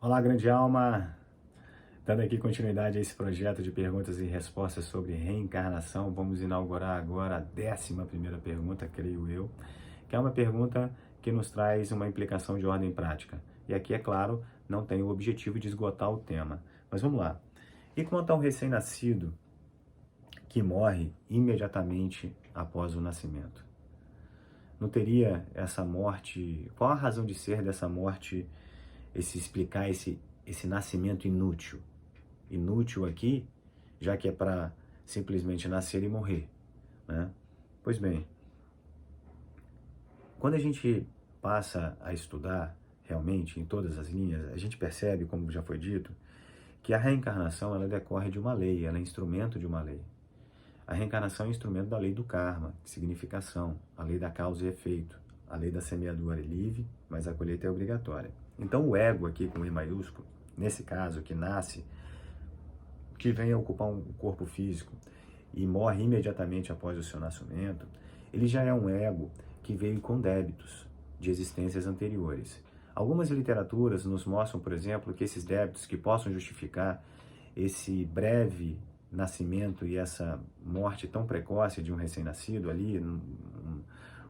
Olá, grande alma! Dando aqui continuidade a esse projeto de perguntas e respostas sobre reencarnação, vamos inaugurar agora a 11ª pergunta, creio eu, que é uma pergunta que nos traz uma implicação de ordem prática. E aqui, é claro, não tem o objetivo de esgotar o tema. Mas vamos lá. E quanto ao recém-nascido que morre imediatamente após o nascimento? Não teria essa morte, qual a razão de ser dessa morte, explicar esse nascimento inútil? Inútil aqui, já que é para simplesmente nascer e morrer, né? Pois bem, quando a gente passa a estudar realmente em todas as linhas, a gente percebe, como já foi dito, que a reencarnação ela decorre de uma lei, ela é instrumento de uma lei. A reencarnação é instrumento da lei do karma, significação, a lei da causa e efeito, a lei da semeadura é livre, mas a colheita é obrigatória. Então o ego aqui com E maiúsculo, nesse caso que nasce, que vem a ocupar um corpo físico e morre imediatamente após o seu nascimento, ele já é um ego que veio com débitos de existências anteriores. Algumas literaturas nos mostram, por exemplo, que esses débitos que possam justificar esse breve nascimento e essa morte tão precoce de um recém-nascido ali, um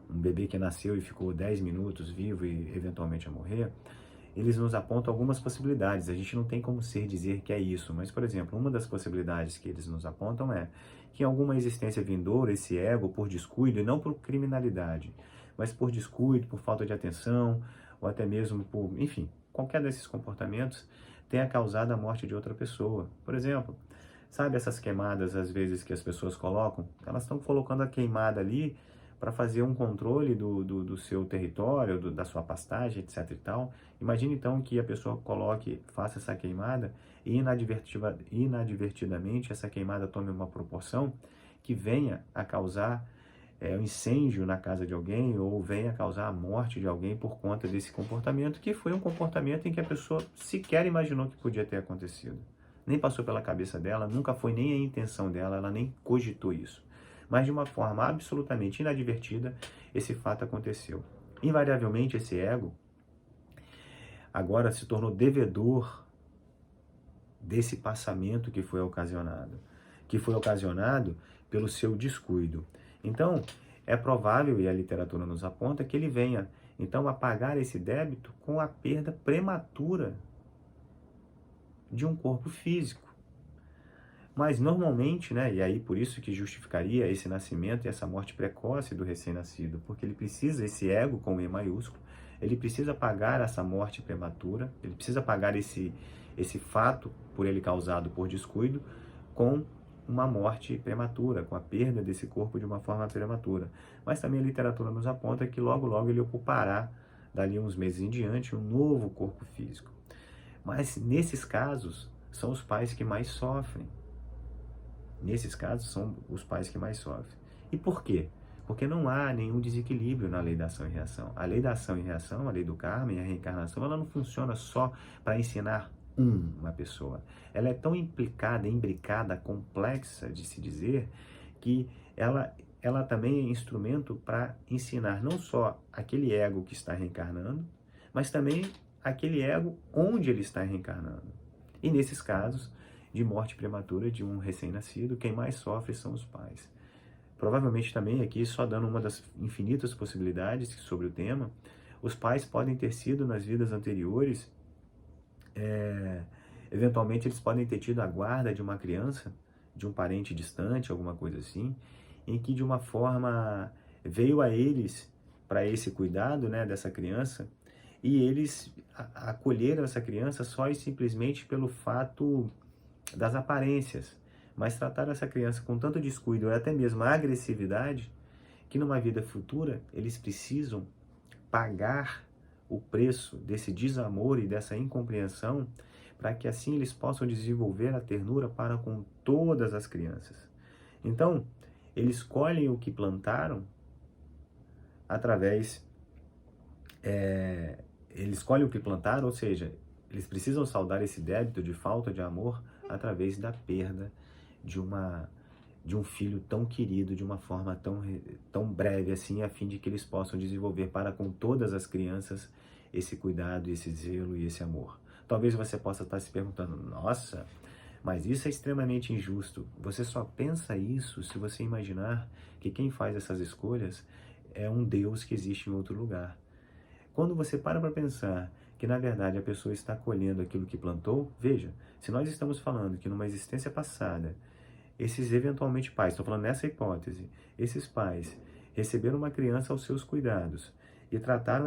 bebê que nasceu e ficou 10 minutos vivo e eventualmente a morrer, eles nos apontam algumas possibilidades. A gente não tem como dizer que é isso, mas, por exemplo, uma das possibilidades que eles nos apontam é que em alguma existência vindoura, esse ego, por descuido, e não por criminalidade, mas por descuido, por falta de atenção, ou até mesmo por, enfim, qualquer desses comportamentos, tenha causado a morte de outra pessoa. Por exemplo, sabe essas queimadas, às vezes, que as pessoas colocam? Elas estão colocando a queimada ali para fazer um controle do seu território, da sua pastagem, etc e tal. Imagine então que a pessoa faça essa queimada e inadvertidamente essa queimada tome uma proporção que venha a causar um incêndio na casa de alguém ou venha a causar a morte de alguém por conta desse comportamento, que foi um comportamento em que a pessoa sequer imaginou que podia ter acontecido. Nem passou pela cabeça dela, nunca foi nem a intenção dela, ela nem cogitou isso. Mas de uma forma absolutamente inadvertida, esse fato aconteceu. Invariavelmente, esse ego agora se tornou devedor desse passamento que foi ocasionado pelo seu descuido. Então, é provável, e a literatura nos aponta, que ele venha, então, a pagar esse débito com a perda prematura de um corpo físico. Mas normalmente, né, e aí por isso que justificaria esse nascimento e essa morte precoce do recém-nascido, porque ele precisa, esse ego com E maiúsculo, ele precisa pagar essa morte prematura, ele precisa pagar esse fato por ele causado por descuido com uma morte prematura, com a perda desse corpo de uma forma prematura. Mas também a literatura nos aponta que logo logo ele ocupará, dali uns meses em diante, um novo corpo físico. Mas nesses casos, são os pais que mais sofrem. Nesses casos, são os pais que mais sofrem. E por quê? Porque não há nenhum desequilíbrio na lei da ação e reação. A lei da ação e reação, a lei do karma e a reencarnação, ela não funciona só para ensinar uma pessoa. Ela é tão implicada, imbricada, complexa de se dizer, que ela também é instrumento para ensinar não só aquele ego que está reencarnando, mas também aquele ego onde ele está reencarnando. E nesses casos de morte prematura de um recém-nascido, quem mais sofre são os pais. Provavelmente também aqui, só dando uma das infinitas possibilidades sobre o tema, os pais podem ter sido nas vidas anteriores, eventualmente eles podem ter tido a guarda de uma criança, de um parente distante, alguma coisa assim, em que de uma forma veio a eles para esse cuidado, né, dessa criança, e eles acolheram essa criança só e simplesmente pelo fato das aparências, mas trataram essa criança com tanto descuido, ou até mesmo agressividade, que numa vida futura eles precisam pagar o preço desse desamor e dessa incompreensão, para que assim eles possam desenvolver a ternura para com todas as crianças. Então, eles colhem o que plantaram ou seja, eles precisam saldar esse débito de falta de amor através da perda de um filho tão querido, de uma forma tão breve assim, a fim de que eles possam desenvolver para com todas as crianças esse cuidado, esse zelo e esse amor. Talvez você possa estar se perguntando, nossa, mas isso é extremamente injusto. Você só pensa isso se você imaginar que quem faz essas escolhas é um Deus que existe em outro lugar. Quando você para pensar que, na verdade, a pessoa está colhendo aquilo que plantou, veja, se nós estamos falando que numa existência passada, esses eventualmente pais, estou falando nessa hipótese, esses pais receberam uma criança aos seus cuidados e trataram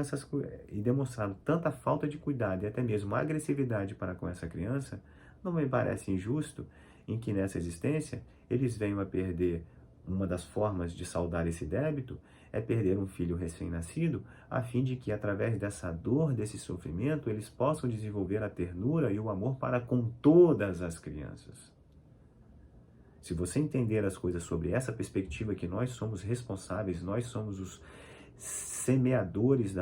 e demonstraram tanta falta de cuidado e até mesmo agressividade para com essa criança, não me parece injusto em que nessa existência eles venham a perder uma das formas de saldar esse débito é perder um filho recém-nascido, a fim de que através dessa dor, desse sofrimento, eles possam desenvolver a ternura e o amor para com todas as crianças. Se você entender as coisas sobre essa perspectiva, que nós somos responsáveis, nós somos os semeadores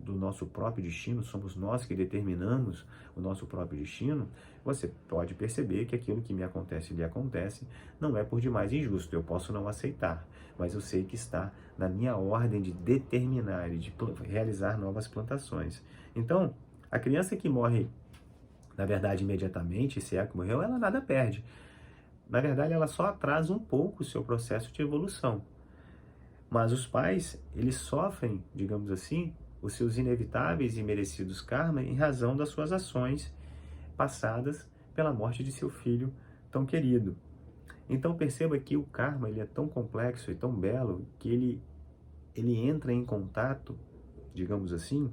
do nosso próprio destino, somos nós que determinamos o nosso próprio destino, você pode perceber que aquilo que me acontece e lhe acontece não é por demais injusto. Eu posso não aceitar, mas eu sei que está na minha ordem de determinar e de realizar novas plantações. Então, a criança que morre, na verdade, imediatamente, se é a que morreu, ela nada perde. Na verdade, ela só atrasa um pouco o seu processo de evolução. Mas os pais, eles sofrem, digamos assim, os seus inevitáveis e merecidos karma em razão das suas ações passadas pela morte de seu filho tão querido. Então perceba que o karma ele é tão complexo e tão belo que ele entra em contato, digamos assim,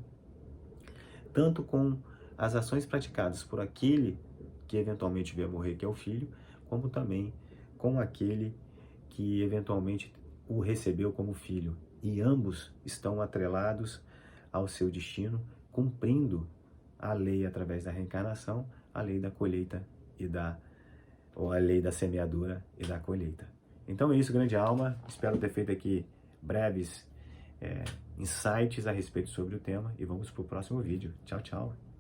tanto com as ações praticadas por aquele que eventualmente veio a morrer, que é o filho, como também com aquele que eventualmente o recebeu como filho. E ambos estão atrelados ao seu destino, cumprindo a lei através da reencarnação, a lei da colheita ou a lei da semeadura e da colheita. Então é isso, grande alma. Espero ter feito aqui breves insights a respeito sobre o tema e vamos para o próximo vídeo. Tchau, tchau.